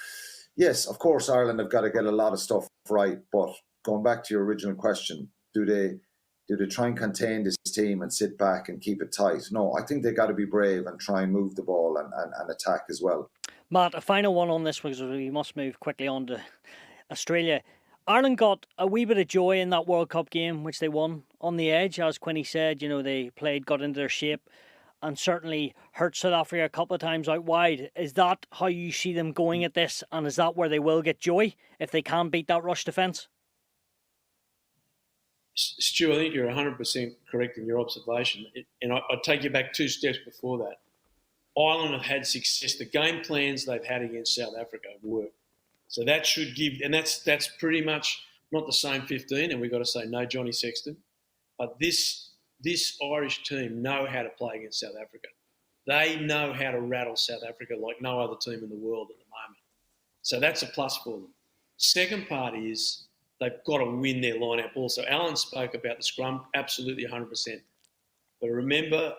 yes, of course, Ireland have got to get a lot of stuff right. But going back to your original question, do they try and contain this team and sit back and keep it tight? No, I think they got to be brave and try and move the ball and attack as well. Matt, a final one on this because we must move quickly on to Australia. Ireland got a wee bit of joy in that World Cup game, which they won on the edge, as Quinny said. They got into their shape and certainly hurt South Africa a couple of times out wide. Is that how you see them going at this? And is that where they will get joy if they can beat that rush defence? Stu, I think you're 100% correct in your observation. And I'd take you back 2 steps before that. Ireland have had success. The game plans they've had against South Africa have worked. So that should give, and that's pretty much not the same 15, and we've got to say no Johnny Sexton. But this Irish team know how to play against South Africa. They know how to rattle South Africa like no other team in the world at the moment. So that's a plus for them. Second part is they've got to win their line-out ball. So Alan spoke about the scrum, absolutely 100%. But remember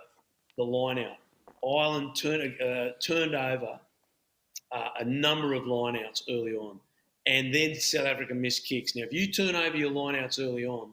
the line-out. Ireland turned over a number of line-outs early on, and then South Africa missed kicks. Now, if you turn over your line-outs early on,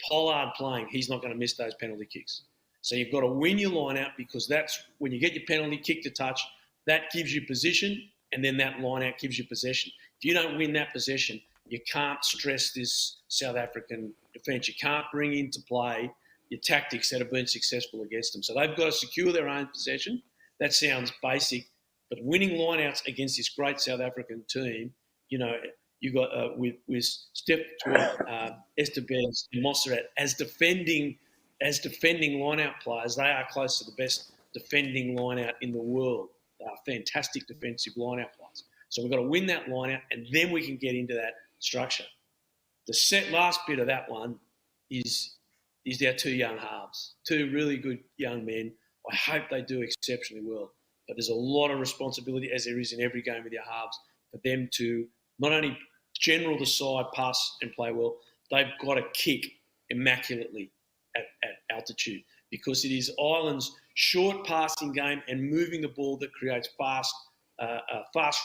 Pollard playing, he's not going to miss those penalty kicks. So you've got to win your line-out, because that's when you get your penalty kick to touch, that gives you position, and then that line-out gives you possession. If you don't win that possession, you can't stress this South African defence. You can't bring into play your tactics that have been successful against them. So they've got to secure their own possession. That sounds basic, but winning lineouts against this great South African team, you got with Steph, Estebanez and Montserrat as defending lineout players. They are close to the best defending lineout in the world. They are fantastic defensive lineout players. So we've got to win that lineout, and then we can get into that structure. The last bit of that one is our 2 young halves, 2 really good young men. I hope they do exceptionally well. But there's a lot of responsibility, as there is in every game with your halves, for them to not only general the side, pass and play well, they've got to kick immaculately at altitude, because it is Ireland's short passing game and moving the ball that creates fast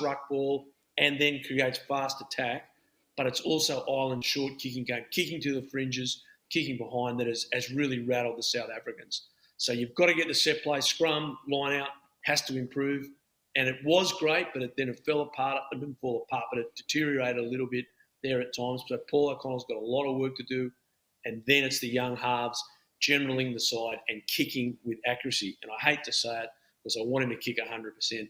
ruck ball and then creates fast attack. But it's also Ireland's short kicking game, kicking to the fringes, kicking behind, that has really rattled the South Africans. So you've got to get the set play, scrum, line out, has to improve. And it was great, but then it fell apart. It didn't fall apart, but it deteriorated a little bit there at times. So Paul O'Connell's got a lot of work to do. And then it's the young halves. generaling the side and kicking with accuracy. And I hate to say it because I want him to kick 100%.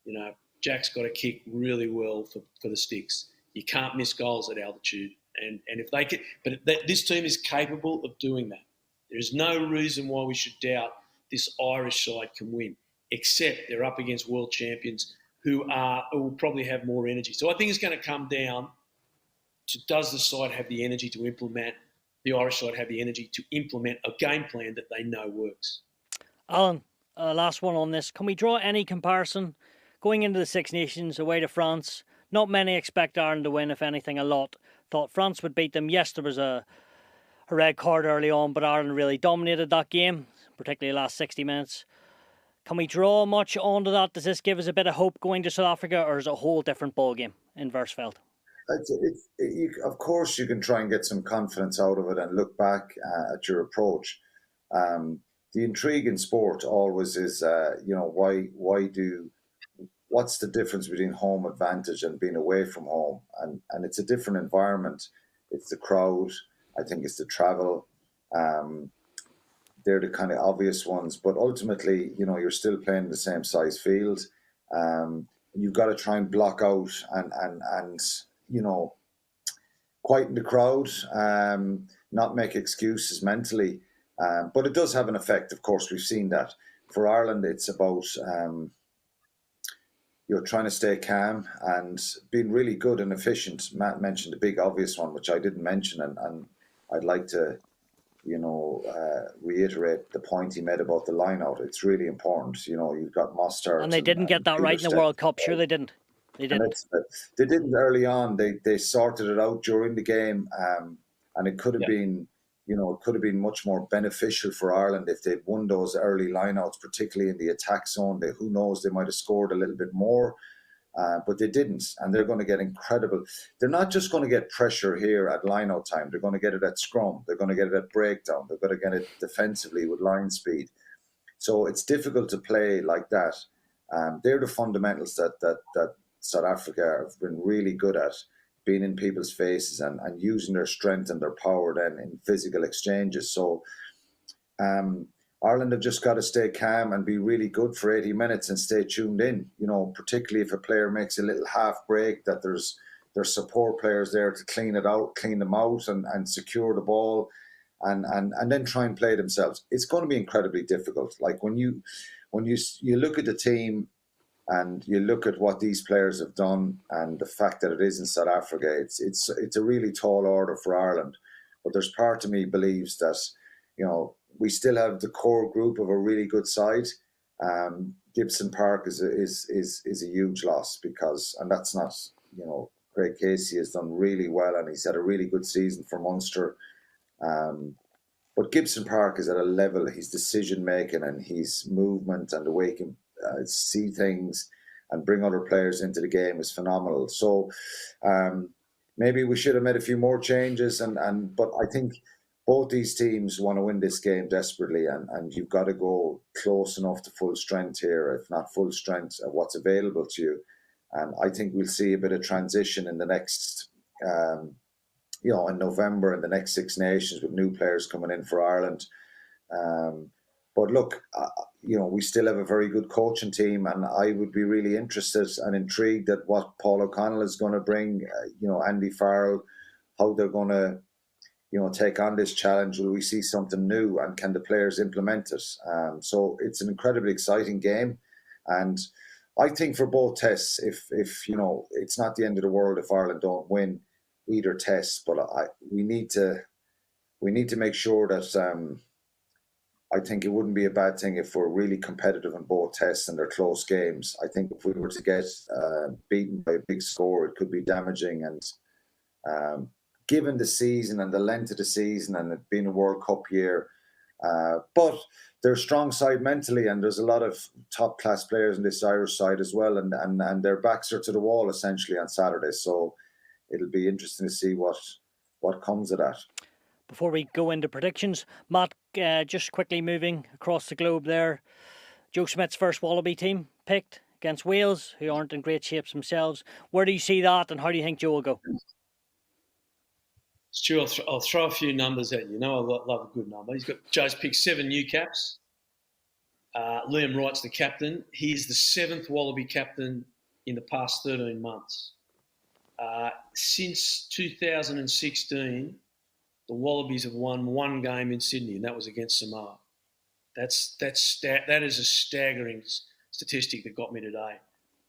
You know, Jack's got to kick really well for the sticks. You can't miss goals at altitude. And if they can, but this team is capable of doing that. There's no reason why we should doubt this Irish side can win, except they're up against world champions who will probably have more energy. So I think it's going to come down to, does the side have the energy to implement, the Irish side have the energy to implement a game plan that they know works. Alan, last one on this. Can we draw any comparison going into the Six Nations away to France? Not many expect Ireland to win, if anything, a lot. Thought France would beat them. Yes, there was a red card early on, but Ireland really dominated that game, particularly the last 60 minutes. Can we draw much onto that? Does this give us a bit of hope going to South Africa, or is it a whole different ball game in Versfeld? Of course, you can try and get some confidence out of it and look back at your approach. The intrigue in sport always is, what's the difference between home advantage and being away from home? And it's a different environment. It's the crowd. I think it's the travel. They're the kind of obvious ones. But ultimately, you're still playing the same size field. You've got to try and block out and quieten the crowd, not make excuses mentally. But it does have an effect, of course. We've seen that. For Ireland, it's about you're trying to stay calm and being really good and efficient. Matt mentioned the big obvious one, which I didn't mention, and I'd like to, reiterate the point he made about the line out. It's really important. You've got Mostert. And they didn't get that right in the World Cup. Sure, they didn't. They didn't. They didn't early on. They sorted it out during the game, and it could have been, it could have been much more beneficial for Ireland if they'd won those early lineouts, particularly in the attack zone. Who knows, they might have scored a little bit more, but they didn't. And they're going to get incredible. They're not just going to get pressure here at lineout time. They're going to get it at scrum. They're going to get it at breakdown. They're going to get it defensively with line speed. So it's difficult to play like that. They're the fundamentals that South Africa have been really good at, being in people's faces and using their strength and their power then in physical exchanges. So Ireland have just got to stay calm and be really good for 80 minutes and stay tuned in, particularly if a player makes a little half break, that there's support players there to clean them out and secure the ball and then try and play themselves. It's going to be incredibly difficult. Like when you look at the team, and you look at what these players have done and the fact that it is in South Africa, it's a really tall order for Ireland. But there's part of me believes that, we still have the core group of a really good side. Gibson Park is a huge loss and that's not, Craig Casey has done really well and he's had a really good season for Munster. But Gibson Park is at a level, his decision making and his movement and the way he can see things and bring other players into the game is phenomenal. So maybe we should have made a few more changes, but I think both these teams want to win this game desperately, and you've got to go close enough to full strength here, if not full strength of what's available to you. And I think we'll see a bit of transition in the next, in November in the next Six Nations with new players coming in for Ireland. But look, we still have a very good coaching team, and I would be really interested and intrigued at what Paul O'Connell is going to bring. Andy Farrell, how they're going to, take on this challenge. Will we see something new, and can the players implement it? So it's an incredibly exciting game, and I think for both tests, if it's not the end of the world if Ireland don't win either test, but we need to make sure that. I think it wouldn't be a bad thing if we're really competitive in both tests and they're close games. I think if we were to get beaten by a big score, it could be damaging. And given the season and the length of the season and it being a World Cup year, but they're a strong side mentally, and there's a lot of top class players in this Irish side as well, and their backs are to the wall essentially on Saturday. So it'll be interesting to see what comes of that. Before we go into predictions, Matt, just quickly moving across the globe there, Joe Schmidt's first Wallaby team picked against Wales, who aren't in great shape themselves. Where do you see that, and how do you think Joe will go? Stu, I'll throw a few numbers at you. You know I love a good number. Joe's picked 7 new caps. Liam Wright's the captain. He's the 7th Wallaby captain in the past 13 months. Since 2016, the Wallabies have won 1 game in Sydney, and that was against Samoa. That is a staggering statistic that got me today.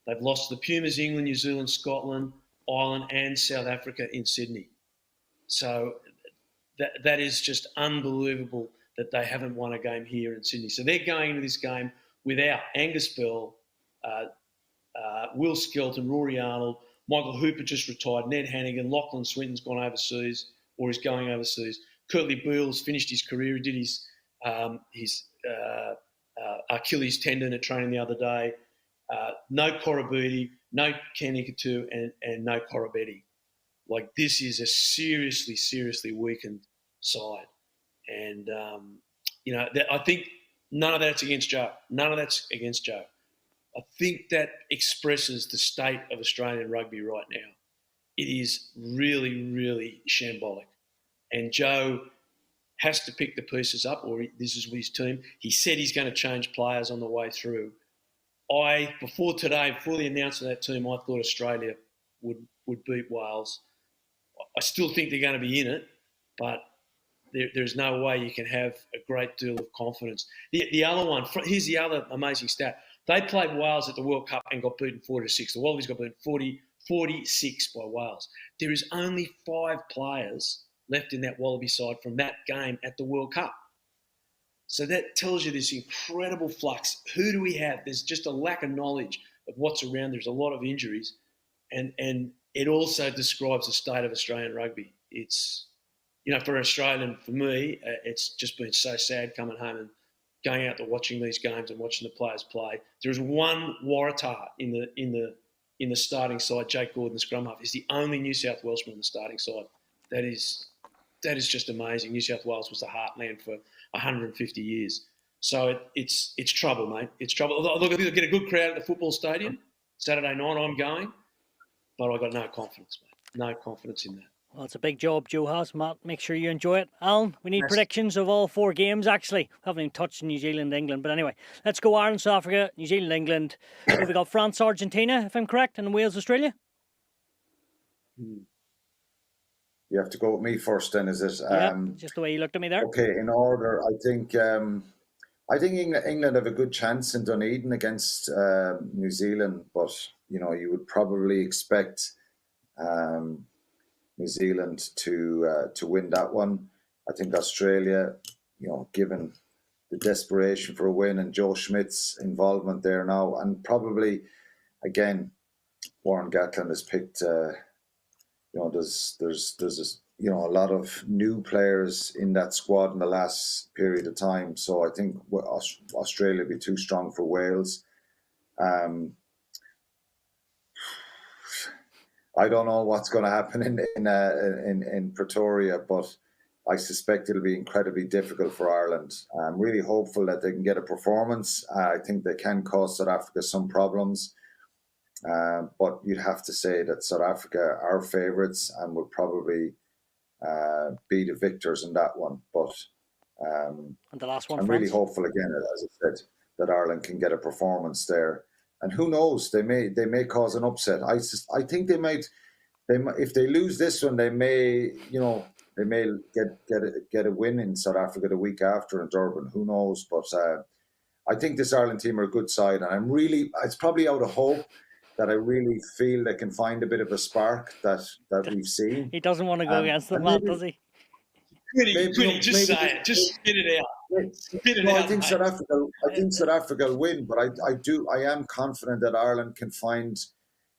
They've lost to the Pumas, England, New Zealand, Scotland, Ireland, and South Africa in Sydney. So that is just unbelievable that they haven't won a game here in Sydney. So they're going into this game without Angus Bell, Will Skelton, Rory Arnold, Michael Hooper just retired, Ned Hannigan, Lachlan Swinton's gone overseas or is going overseas. Curtly Beale's finished his career. He did his Achilles tendon at training the other day. No Koroibete, no Ken Ikatu, and no Koroibete. Like, this is a seriously, seriously weakened side. And, I think none of that's against Joe. I think that expresses the state of Australian rugby right now. It is really, really shambolic. And Joe has to pick the pieces up, or this is his team. He said he's going to change players on the way through. Before the announcement of that team, I thought Australia would beat Wales. I still think they're going to be in it, but there's no way you can have a great deal of confidence. The other one, here's the other amazing stat. They played Wales at the World Cup and got beaten 40-6. The Wallabies got beaten 46 by Wales. There is only 5 players left in that Wallaby side from that game at the World Cup. So that tells you this incredible flux. Who do we have? There's just a lack of knowledge of what's around. There's a lot of injuries. And it also describes the state of Australian rugby. It's, for an Australian, for me, it's just been so sad coming home and going out to watching these games and watching the players play. There's one Waratah in the starting side. Jake Gordon, the scrum half, is the only New South Welshman in the starting side. That is just amazing. New South Wales was the heartland for 150 years. So it's trouble, mate. It's trouble. Look, I think they'll get a good crowd at the football stadium Saturday night. I'm going, but I got no confidence, mate. No confidence in that. Well, it's a big job Joe has, Matt. Make sure you enjoy it. Alan, we need predictions of all 4 games, actually. Haven't even touched New Zealand, England. But anyway, let's go Ireland, South Africa, New Zealand, England. We've got France, Argentina, if I'm correct, and Wales, Australia. You have to go with me first then, is it? Yeah, just the way you looked at me there. Okay, in order, I think England have a good chance in Dunedin against New Zealand, but, you would probably expect New Zealand to win that one. I think Australia, given the desperation for a win and Joe Schmidt's involvement there now, and probably, again, Warren Gatland has picked, there's a lot of new players in that squad in the last period of time. So I think Australia will be too strong for Wales. I don't know what's going to happen in Pretoria, but I suspect it'll be incredibly difficult for Ireland. I'm really hopeful that they can get a performance. I think they can cause South Africa some problems. But you'd have to say that South Africa are favourites and will probably be the victors in that one. But and the last one, I'm really hopeful again, as I said, that Ireland can get a performance there. And who knows? They may cause an upset. I think they might. If they lose this one, they may get a win in South Africa the week after in Durban. Who knows? But I think this Ireland team are a good side, and it's probably out of hope that I really feel they can find a bit of a spark that we've seen. He doesn't want to go against them, Matt, does he? Just say it. Just spit it out. I think South Africa will win, but I am confident that Ireland can find.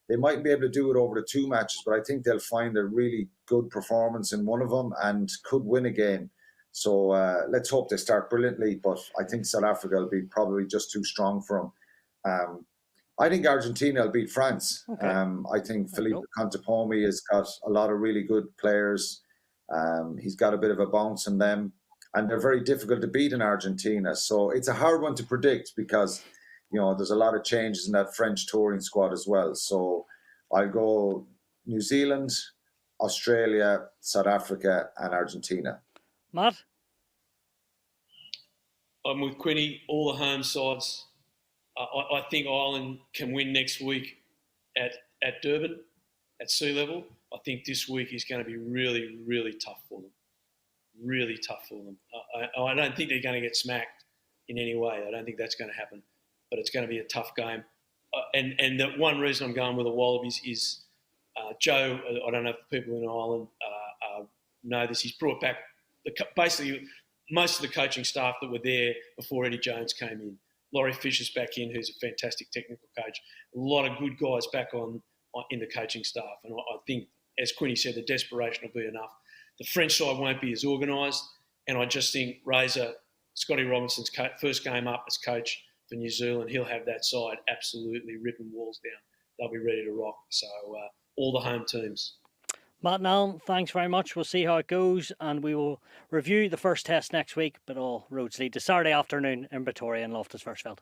They might be able to do it over the 2 matches, but I think they'll find a really good performance in one of them and could win a game. So let's hope they start brilliantly, but I think South Africa will be probably just too strong for them. I think Argentina will beat France. Okay. I think Felipe Contepomi has got a lot of really good players. He's got a bit of a bounce in them, and they're very difficult to beat in Argentina. So it's a hard one to predict because, there's a lot of changes in that French touring squad as well. So I'll go New Zealand, Australia, South Africa and Argentina. Matt? I'm with Quinny, all the home sides. I think Ireland can win next week at Durban, at sea level. I think this week is going to be really, really tough for them. Really tough for them. I don't think they're going to get smacked in any way. I don't think that's going to happen. But it's going to be a tough game. And the one reason I'm going with the Wallabies is Joe, I don't know if the people in Ireland know this, he's brought back basically most of the coaching staff that were there before Eddie Jones came in. Laurie Fisher's back in, who's a fantastic technical coach. A lot of good guys back in the coaching staff. And I think, as Quinny said, the desperation will be enough. The French side won't be as organised. And I just think Scotty Robinson's first game up as coach for New Zealand, he'll have that side absolutely ripping walls down. They'll be ready to rock. So all the home teams. Matt and Alan, thanks very much. We'll see how it goes, and we will review the first test next week, but all roads lead to Saturday afternoon in Pretoria and Loftus Versfeld.